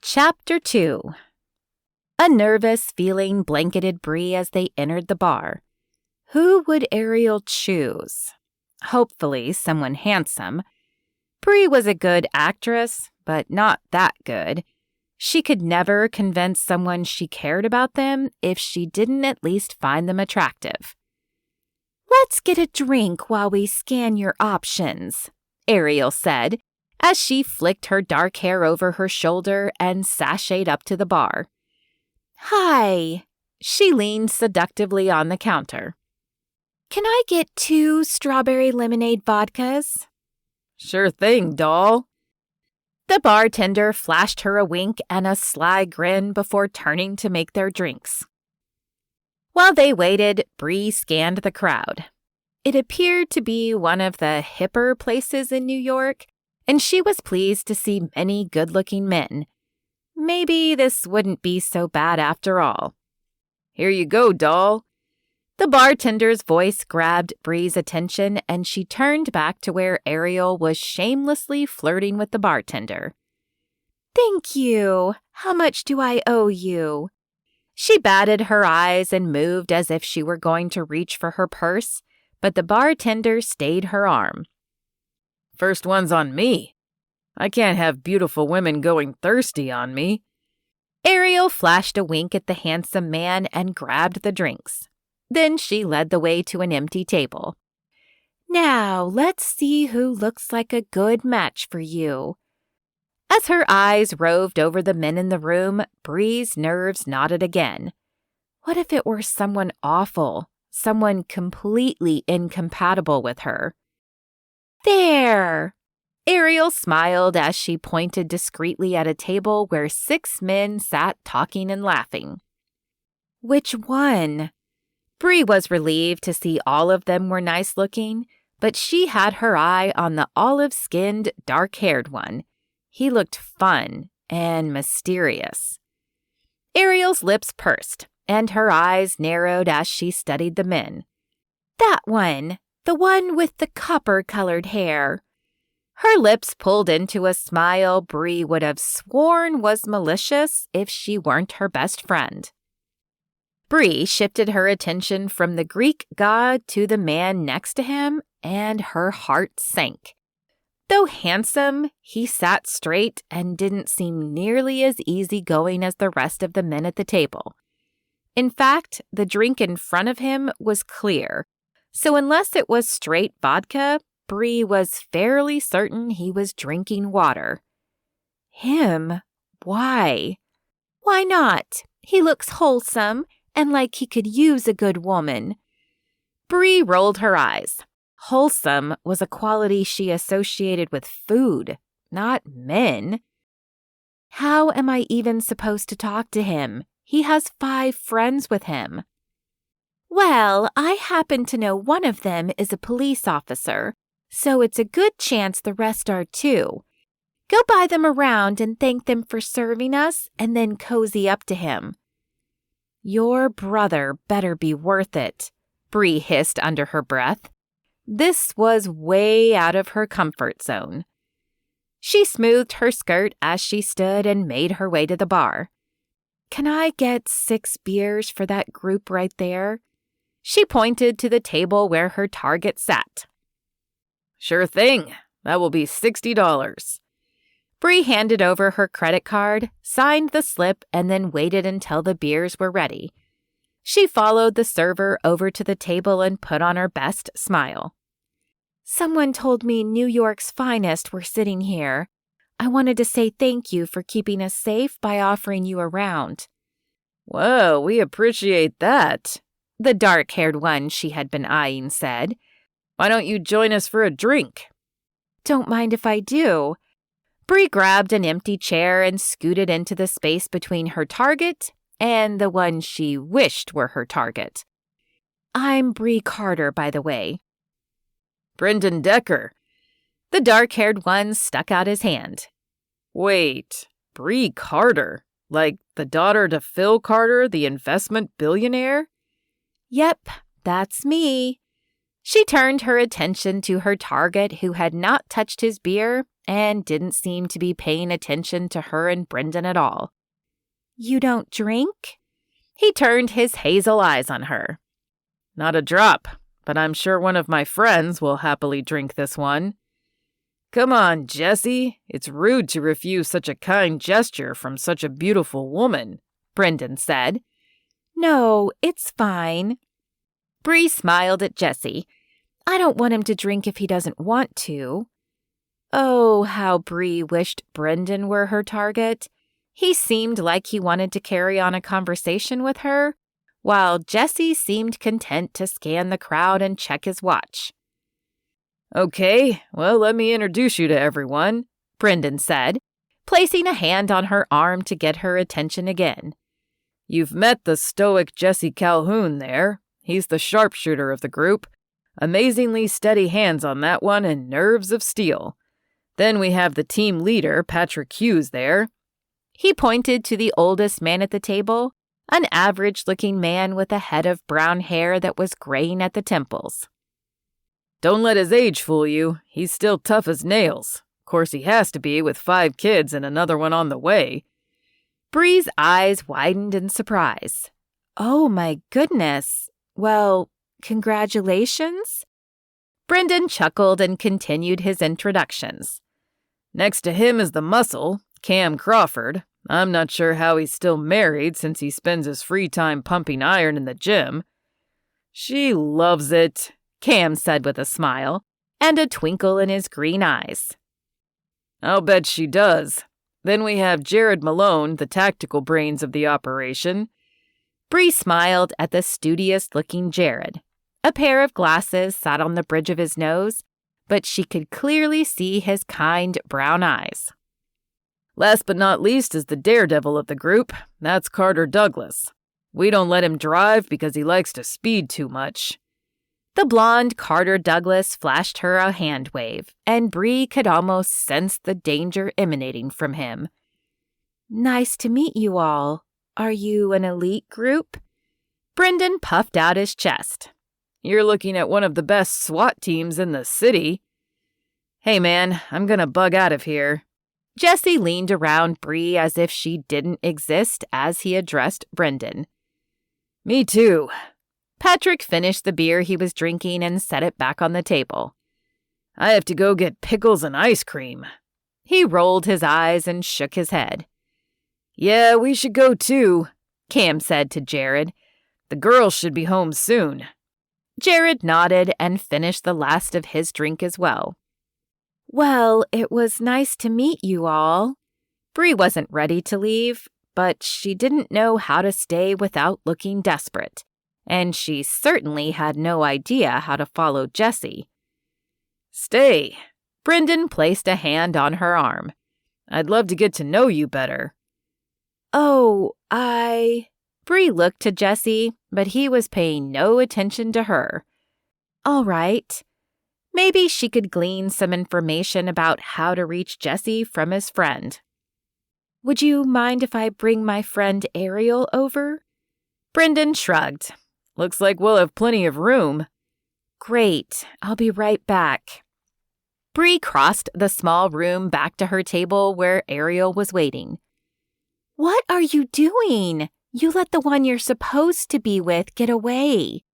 Chapter-2. A nervous feeling blanketed Brie as they entered the bar. Who would Ariel choose? Hopefully someone handsome. Brie was a good actress, but not that good. She could never convince someone she cared about them if she didn't at least find them attractive. "Let's get a drink while we scan your options," Ariel said, as she flicked her dark hair over her shoulder and sashayed up to the bar. "Hi." She leaned seductively on the counter. "Can I get 2 strawberry lemonade vodkas?" "Sure thing, doll." The bartender flashed her a wink and a sly grin before turning to make their drinks. While they waited, Brie scanned the crowd. It appeared to be one of the hipper places in New York, and she was pleased to see many good-looking men. Maybe this wouldn't be so bad after all. "Here you go, doll." The bartender's voice grabbed Brie's attention, and she turned back to where Ariel was shamelessly flirting with the bartender. "Thank you. How much do I owe you?" She batted her eyes and moved as if she were going to reach for her purse, but the bartender stayed her arm. "First one's on me. I can't have beautiful women going thirsty on me." Ariel flashed a wink at the handsome man and grabbed the drinks. Then she led the way to an empty table. "Now, let's see who looks like a good match for you." As her eyes roved over the men in the room, Brie's nerves knotted again. What if it were someone awful, someone completely incompatible with her? "There!" Ariel smiled as she pointed discreetly at a table where 6 men sat talking and laughing. "Which one?" Brie was relieved to see all of them were nice-looking, but she had her eye on the olive-skinned, dark-haired one. He looked fun and mysterious. Ariel's lips pursed, and her eyes narrowed as she studied the men. "That one, the one with the copper-colored hair." Her lips pulled into a smile Brie would have sworn was malicious if she weren't her best friend. Brie shifted her attention from the Greek god to the man next to him, and her heart sank. Though handsome, he sat straight and didn't seem nearly as easygoing as the rest of the men at the table. In fact, the drink in front of him was clear, so unless it was straight vodka, Brie was fairly certain he was drinking water. Him? Why? Why not? He looks wholesome and like he could use a good woman. Brie rolled her eyes. Wholesome was a quality she associated with food, not men. How am I even supposed to talk to him? He has 5 friends with him. "Well, I happen to know one of them is a police officer, so it's a good chance the rest are too. Go buy them around and thank them for serving us, and then cozy up to him." "Your brother better be worth it," Brie hissed under her breath. This was way out of her comfort zone. She smoothed her skirt as she stood and made her way to the bar. "Can I get 6 beers for that group right there?" She pointed to the table where her target sat. "Sure thing. That will be $60. Brie handed over her credit card, signed the slip, and then waited until the beers were ready. She followed the server over to the table and put on her best smile. "Someone told me New York's finest were sitting here. I wanted to say thank you for keeping us safe by offering you a round." "Well, we appreciate that," the dark-haired one she had been eyeing said. "Why don't you join us for a drink?" "Don't mind if I do." Brie grabbed an empty chair and scooted into the space between her target and the one she wished were her target. "I'm Brie Carter, by the way." "Brendan Decker." The dark-haired one stuck out his hand. "Wait, Brie Carter? Like the daughter to Phil Carter, the investment billionaire?" "Yep, that's me." She turned her attention to her target who had not touched his beer and didn't seem to be paying attention to her and Brendan at all. "You don't drink?" He turned his hazel eyes on her. "Not a drop, but I'm sure one of my friends will happily drink this one." "Come on, Jesse. It's rude to refuse such a kind gesture from such a beautiful woman," Brendan said. "No, it's fine." Brie smiled at Jesse. "I don't want him to drink if he doesn't want to." Oh, how Brie wished Brendan were her target. He seemed like he wanted to carry on a conversation with her, while Jesse seemed content to scan the crowd and check his watch. "Okay, well, let me introduce you to everyone," Brendan said, placing a hand on her arm to get her attention again. "You've met the stoic Jesse Calhoun there. He's the sharpshooter of the group. Amazingly steady hands on that one and nerves of steel. Then we have the team leader, Patrick Hughes, there." He pointed to the oldest man at the table, an average-looking man with a head of brown hair that was graying at the temples. "Don't let his age fool you. He's still tough as nails. Of course he has to be with 5 kids and another one on the way." Brie's eyes widened in surprise. "Oh my goodness. Well, congratulations?" Brendan chuckled and continued his introductions. "Next to him is the muscle, Cam Crawford. I'm not sure how he's still married since he spends his free time pumping iron in the gym." "She loves it," Cam said with a smile and a twinkle in his green eyes. "I'll bet she does. Then we have Jared Malone, the tactical brains of the operation." Brie smiled at the studious-looking Jared. A pair of glasses sat on the bridge of his nose, but she could clearly see his kind brown eyes. "Last but not least is the daredevil of the group. That's Carter Douglas. We don't let him drive because he likes to speed too much." The blonde Carter Douglas flashed her a hand wave, and Brie could almost sense the danger emanating from him. "Nice to meet you all. Are you an elite group?" Brendan puffed out his chest. "You're looking at one of the best SWAT teams in the city." "Hey man, I'm gonna bug out of here." Jesse leaned around Brie as if she didn't exist as he addressed Brendan. "Me too." Patrick finished the beer he was drinking and set it back on the table. "I have to go get pickles and ice cream." He rolled his eyes and shook his head. "Yeah, we should go too," Cam said to Jared. "The girls should be home soon." Jared nodded and finished the last of his drink as well. "Well, it was nice to meet you all." Brie wasn't ready to leave, but she didn't know how to stay without looking desperate, and she certainly had no idea how to follow Jesse. "Stay." Brendan placed a hand on her arm. "I'd love to get to know you better." "Oh, Brie looked to Jesse, but he was paying no attention to her. All right. Maybe she could glean some information about how to reach Jesse from his friend. "Would you mind if I bring my friend Ariel over?" Brendan shrugged. "Looks like we'll have plenty of room." "Great. I'll be right back." Brie crossed the small room back to her table where Ariel was waiting. "What are you doing? You let the one you're supposed to be with get away."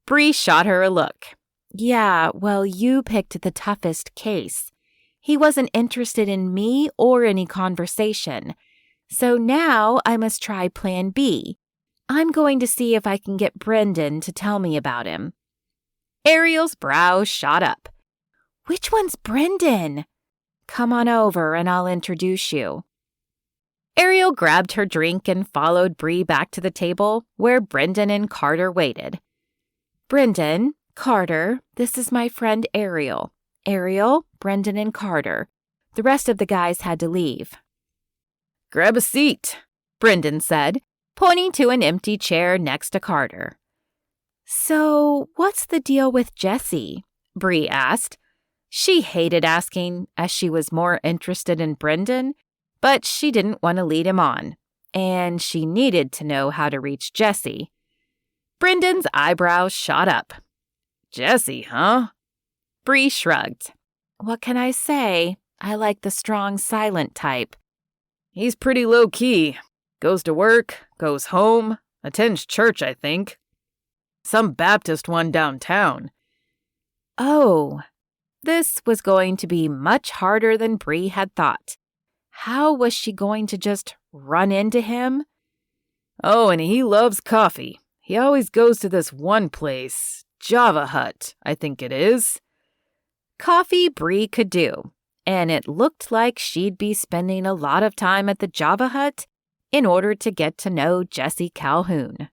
Brie shot her a look. "Yeah, well, you picked the toughest case. He wasn't interested in me or any conversation. So now I must try Plan B. I'm going to see if I can get Brendan to tell me about him." Ariel's brows shot up. "Which one's Brendan?" "Come on over and I'll introduce you." Ariel grabbed her drink and followed Brie back to the table where Brendan and Carter waited. "Brendan, Carter, this is my friend Ariel. Ariel, Brendan, and Carter. The rest of the guys had to leave." "Grab a seat," Brendan said, pointing to an empty chair next to Carter. "So, what's the deal with Jesse?" Brie asked. She hated asking, as she was more interested in Brendan, but she didn't want to lead him on, and she needed to know how to reach Jesse. Brendan's eyebrows shot up. "Jesse, huh?" Brie shrugged. "What can I say? I like the strong, silent type. He's pretty low-key. Goes to work, goes home, attends church, I think. Some Baptist one downtown. Oh, this was going to be much harder than Brie had thought. How was she going to just run into him? Oh, and he loves coffee. He always goes to this one place, Java Hut, I think it is. Coffee Brie could do, and it looked like she'd be spending a lot of time at the Java Hut in order to get to know Jesse Calhoun.